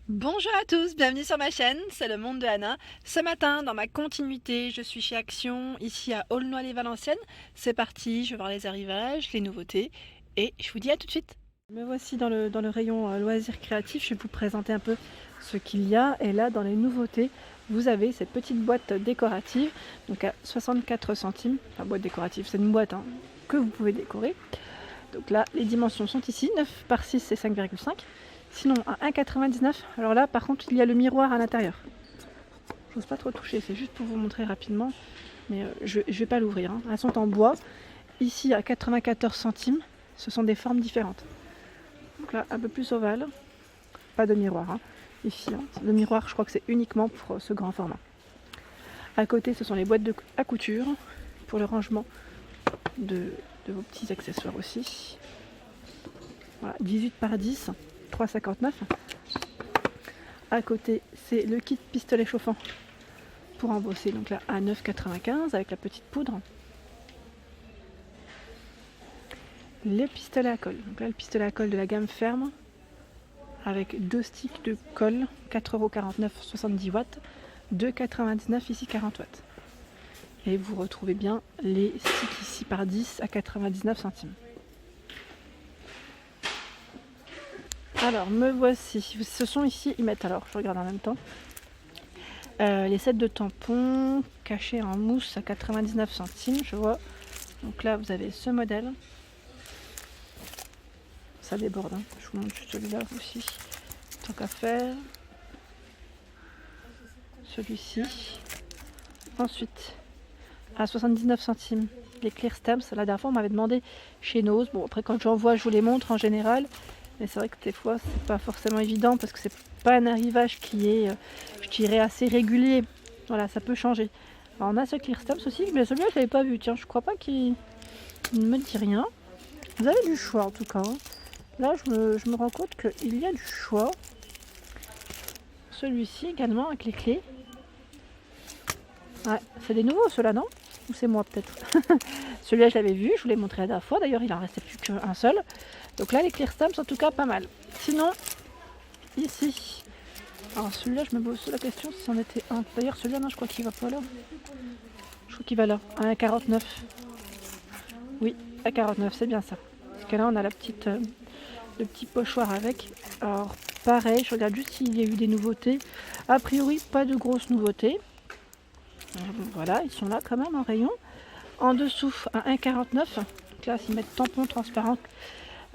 Bonjour à tous, bienvenue sur ma chaîne, c'est le monde de Anna. Ce matin, dans ma continuité, je suis chez Action, ici à Aulnoy-les-Valenciennes. C'est parti, je vais voir les arrivages, les nouveautés, et je vous dis à tout de suite. Me voici dans le rayon loisirs créatifs, je vais vous présenter un peu ce qu'il y a. Et là, dans les nouveautés, vous avez cette petite boîte décorative, donc à 64 centimes. La boîte décorative, c'est une boîte que vous pouvez décorer. Donc là, les dimensions sont ici, 9 par 6 et 5,5. Sinon, à 1,99. Alors là, par contre, il y a le miroir à l'intérieur. J'ose pas trop toucher, c'est juste pour vous montrer rapidement. Mais je vais pas l'ouvrir. Elles sont en bois. Ici, à 94 centimes, ce sont des formes différentes. Donc là, un peu plus ovale. Pas de miroir. Ici, le miroir, je crois que c'est uniquement pour ce grand format. À côté, ce sont les boîtes à couture pour le rangement de vos petits accessoires aussi. Voilà, 18 par 10. 3,59. À côté, c'est le kit pistolet chauffant pour embosser, donc là à 9,95 avec la petite poudre. Le pistolet à colle, donc là le pistolet à colle de la gamme ferme avec deux sticks de colle, 4,49€, 70 watts, 2,99 ici 40 watts. Et vous retrouvez bien les sticks ici par 10 à 99 centimes. Alors, me voici. Ce sont ici, ils mettent alors, je regarde en même temps, les sets de tampons cachés en mousse à 99 centimes, je vois. Donc là, vous avez ce modèle. Ça déborde, je vous montre juste celui-là aussi. Tant qu'à faire. Celui-ci. Ensuite, à 79 centimes, les clear stamps. La dernière fois, on m'avait demandé chez Nose. Bon, après, quand j'en vois, je vous les montre en général. Mais c'est vrai que des fois, c'est pas forcément évident parce que c'est pas un arrivage qui est, je dirais, assez régulier. Voilà, ça peut changer. Alors, on a ce clear stamps aussi, mais celui-là, je l'avais pas vu. Tiens, je crois pas qu'il ne me dit rien. Vous avez du choix en tout cas. Là, je me rends compte qu'il y a du choix. Celui-ci également avec les clés. Ouais, c'est des nouveaux ceux-là, non? Ou c'est moi peut-être? Celui-là, je l'avais vu, je vous l'ai montré la dernière fois. D'ailleurs, il en restait plus qu'un seul. Donc là, les clear stamps, en tout cas, pas mal. Sinon, ici. Alors celui-là, je me pose la question si c'en était un. D'ailleurs, celui-là, non, je crois qu'il va pas là. Je crois qu'il va là, à 1,49. Oui, à 49, c'est bien ça. Parce que là, on a la petite, le petit pochoir avec. Alors, pareil, je regarde juste s'il y a eu des nouveautés. A priori, pas de grosses nouveautés. Voilà, ils sont là quand même en rayon. En dessous, à 1,49. Donc là, s'ils mettent tampon transparent.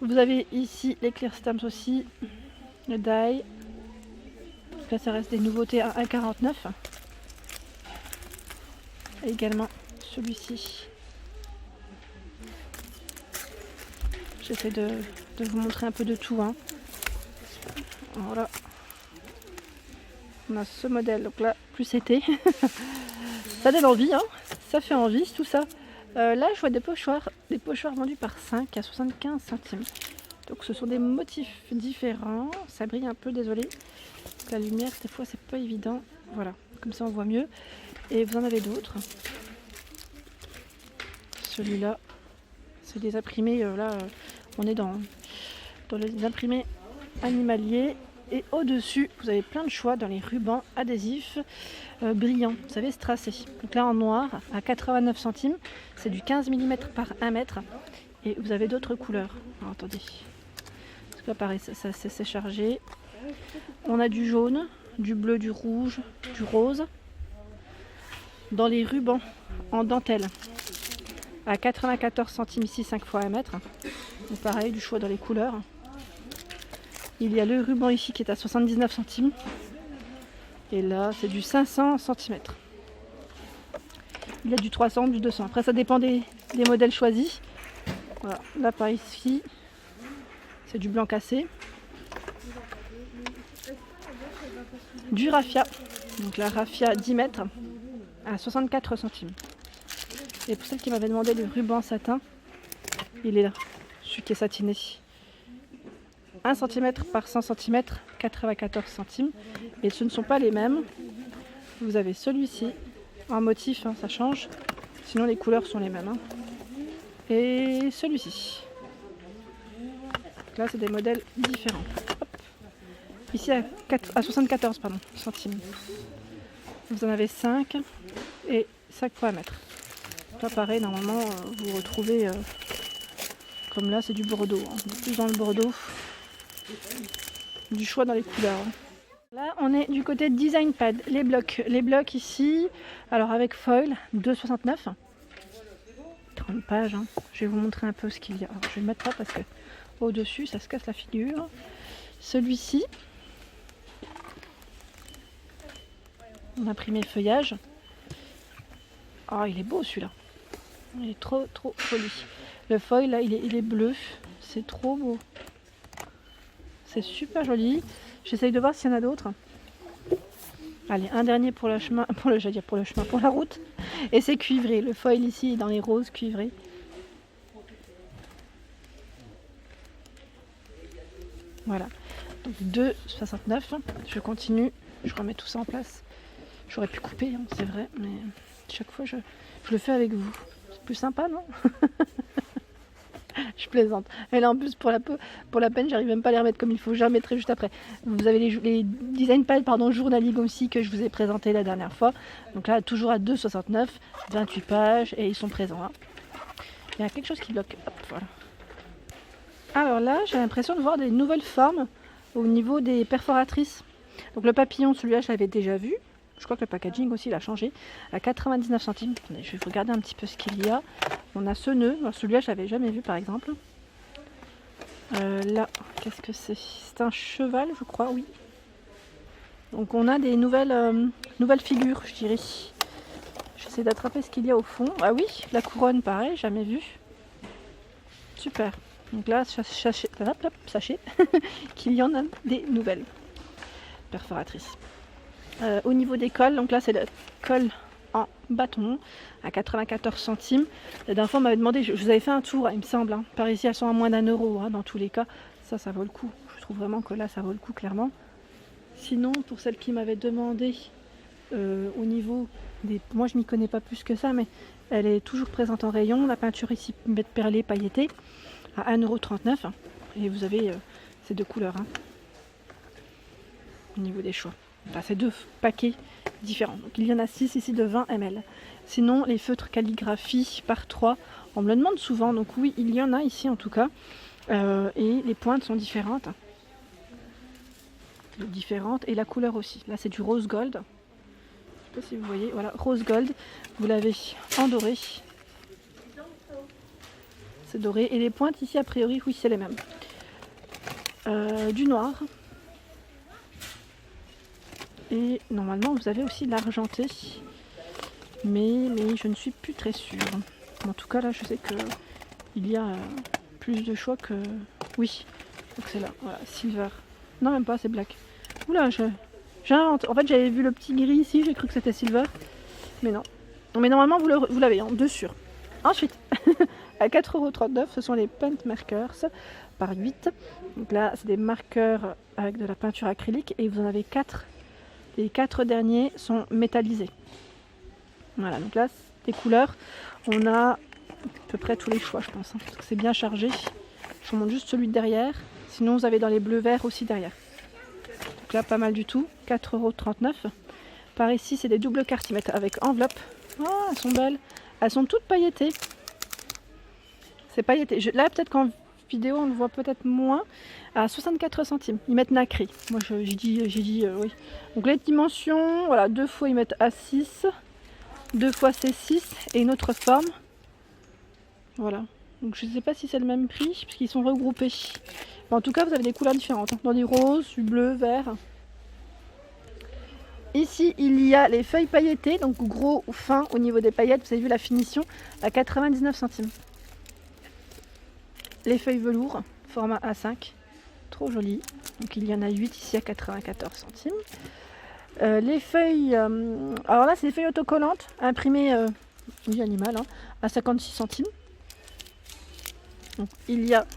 Vous avez ici les clear stamps aussi. Le die. Donc là, ça reste des nouveautés à 1,49. Et également celui-ci. J'essaie de vous montrer un peu de tout. Voilà. On a ce modèle, donc là, plus été. Ça donne envie, ça fait envie tout ça. Là, je vois des pochoirs vendus par 5 à 75 centimes. Donc ce sont des motifs différents. Ça brille un peu, désolé. La lumière, des fois, c'est pas évident. Voilà, comme ça on voit mieux. Et vous en avez d'autres. Celui-là, c'est des imprimés. Là, on est dans les imprimés animaliers. Et au-dessus, vous avez plein de choix dans les rubans adhésifs brillants, vous savez, strassés. Donc là, en noir, à 89 centimes, c'est du 15 mm par 1 mètre. Et vous avez d'autres couleurs. Alors, attendez. Parce que là, pareil, ça c'est chargé. On a du jaune, du bleu, du rouge, du rose. Dans les rubans en dentelle, à 94 centimes ici, 5 fois 1 mètre. Donc pareil, du choix dans les couleurs. Il y a le ruban ici qui est à 79 centimes. Et là, c'est du 500 cm. Il y a du 300, du 200. Après, ça dépend des modèles choisis. Voilà. Là, par ici, c'est du blanc cassé. Du raffia. Donc la raffia 10 mètres à 64 centimes. Et pour celle qui m'avait demandé le ruban satin, il est là. Celui qui est satiné. 1 cm par 100 cm, 94 centimes. Et ce ne sont pas les mêmes. Vous avez celui-ci en motif, ça change. Sinon les couleurs sont les mêmes. Et celui-ci. Là c'est des modèles différents. Hop. ici à 74 pardon, centimes. Vous en avez 5 et 5 fois à mettre. Là pareil, normalement vous retrouvez, comme là c'est du Bordeaux, hein. On est plus dans le Bordeaux, du choix dans les couleurs. Hein. Là on est du côté design pad, les blocs ici, alors avec foil, 2,69. 30 pages, hein. Je vais vous montrer un peu ce qu'il y a. Alors, je vais le mettre là parce que au-dessus ça se casse la figure. Celui-ci, on a imprimé le feuillage. Ah, il est beau celui-là. Il est trop joli. Le foil là, il est bleu. C'est trop beau. C'est super joli. J'essaye de voir s'il y en a d'autres. Allez, un dernier pour le chemin, pour la route. Et c'est cuivré. Le foil ici est dans les roses cuivrés. Voilà. Donc 2,69. Je continue. Je remets tout ça en place. J'aurais pu couper, hein, c'est vrai, mais chaque fois je le fais avec vous. C'est plus sympa, non? Je plaisante. Et là en plus pour la peine, j'arrive même pas à les remettre comme il faut. Je les remettrai juste après. Vous avez les design pads journaliers aussi que je vous ai présenté la dernière fois. Donc là toujours à 2,69, 28 pages et ils sont présents. Hein. Il y a quelque chose qui bloque. Hop, voilà. Alors là j'ai l'impression de voir des nouvelles formes au niveau des perforatrices. Donc le papillon, celui-là je l'avais déjà vu. Je crois que le packaging aussi il a changé à 99 centimes. Attendez, je vais vous regarder un petit peu ce qu'il y a. On a ce nœud, celui-là je l'avais jamais vu par exemple. Là, qu'est-ce que c'est? C'est un cheval je crois, oui. Donc on a des nouvelles figures je dirais. J'essaie d'attraper ce qu'il y a au fond. Ah oui, la couronne pareil, jamais vu. Super. Donc là, sachez qu'il y en a des nouvelles perforatrices. Au niveau des cols, donc là c'est le col en bâton à 94 centimes. La dernière fois on m'avait demandé, je vous avais fait un tour il me semble, hein. Par ici elles sont à moins d'1 € hein, dans tous les cas, ça vaut le coup. Je trouve vraiment que là ça vaut le coup clairement. Sinon pour celle qui m'avait demandé au niveau des... Moi je m'y connais pas plus que ça mais elle est toujours présente en rayon. La peinture ici perlée pailletée à 1,39 € et vous avez ces deux couleurs hein, au niveau des choix. Enfin, c'est deux paquets différents. Donc il y en a 6 ici de 20 ml. Sinon, les feutres calligraphie par 3, on me le demande souvent. Donc oui, il y en a ici en tout cas. Et les pointes sont différentes. Et la couleur aussi. Là, c'est du rose gold. Je ne sais pas si vous voyez. Voilà, rose gold. Vous l'avez en doré. C'est doré. Et les pointes ici, a priori, oui, c'est les mêmes. Du noir. Et normalement vous avez aussi l'argenté, mais je ne suis plus très sûre. En tout cas là je sais que il y a plus de choix que... Oui, donc c'est là, voilà, silver. Non même pas, c'est black. Oula, j'invente. En fait j'avais vu le petit gris ici, j'ai cru que c'était silver. Mais non. Mais normalement vous l'avez en deux sûrs. Ensuite, à 4,39 €, ce sont les paint markers par 8. Donc là c'est des marqueurs avec de la peinture acrylique et vous en avez 4. Les 4 derniers sont métallisés. Voilà, donc là, des couleurs, on a à peu près tous les choix, je pense. Hein, parce que c'est bien chargé. Je vous montre juste celui de derrière. Sinon, vous avez dans les bleus verts aussi derrière. Donc là, pas mal du tout. 4,39 €. Par ici, c'est des doubles cartimètres avec enveloppe. Ah, elles sont belles. Elles sont toutes pailletées. C'est pailleté. Là, peut-être qu'en vidéo, on le voit peut-être moins. À 64 centimes. Ils mettent nacré. Moi, j'ai dit oui. Donc les dimensions, voilà, 2 fois ils mettent A6, 2 fois C6 et une autre forme. Voilà. Donc je ne sais pas si c'est le même prix, puisqu'ils sont regroupés. Mais en tout cas, vous avez des couleurs différentes. Hein, dans du rose, du bleu, vert. Ici, il y a les feuilles pailletées, donc gros ou fin au niveau des paillettes. Vous avez vu la finition à 99 centimes. Les feuilles velours, format A5. Trop joli. Donc il y en a 8 ici à 94 centimes. Les feuilles, alors là c'est des feuilles autocollantes, imprimées oui, animal, hein, à 56 centimes. Donc il y a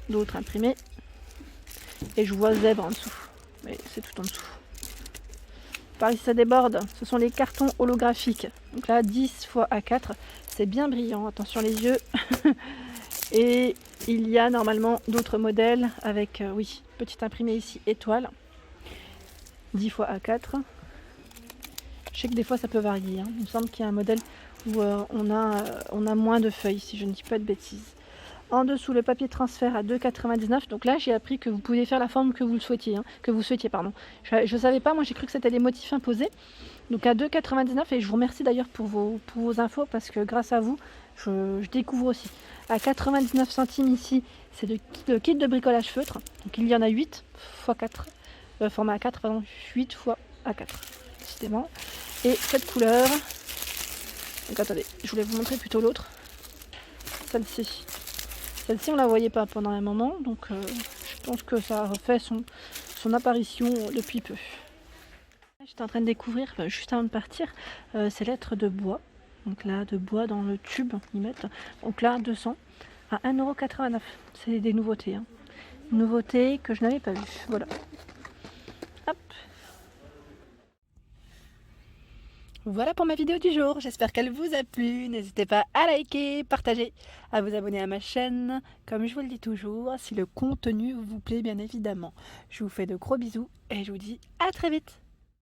d'autres imprimés. Et je vois zèbre en dessous. Mais c'est tout en dessous. Par ici ça déborde, ce sont les cartons holographiques. Donc là 10 x A4, c'est bien brillant, attention les yeux. Et il y a normalement d'autres modèles avec, oui, petit imprimé ici, étoile. 10 x A4. Je sais que des fois ça peut varier, hein. Il me semble qu'il y a un modèle où on a moins de feuilles, si je ne dis pas de bêtises. En dessous, le papier transfert à 2,99. Donc là, j'ai appris que vous pouviez faire la forme que vous le souhaitiez, hein, pardon. Je ne savais pas, moi j'ai cru que c'était les motifs imposés. Donc à 2,99 et je vous remercie d'ailleurs pour vos infos parce que grâce à vous, je découvre aussi. À 99 centimes ici, c'est le kit de bricolage feutre. Donc il y en a 8 x 4, format A4, pardon, 8 x A4, décidément. Et cette couleur, donc attendez, je voulais vous montrer plutôt l'autre, celle-ci. Celle-ci, on la voyait pas pendant un moment, donc je pense que ça a fait son apparition depuis peu. J'étais en train de découvrir, juste avant de partir, ces lettres de bois. Donc là, de bois dans le tube, ils mettent. Donc là, 200 à 1,89 €. C'est des nouveautés. Hein. Nouveautés que je n'avais pas vues. Voilà. Hop. Voilà pour ma vidéo du jour, j'espère qu'elle vous a plu. N'hésitez pas à liker, partager, à vous abonner à ma chaîne, comme je vous le dis toujours, si le contenu vous plaît bien évidemment. Je vous fais de gros bisous et je vous dis à très vite.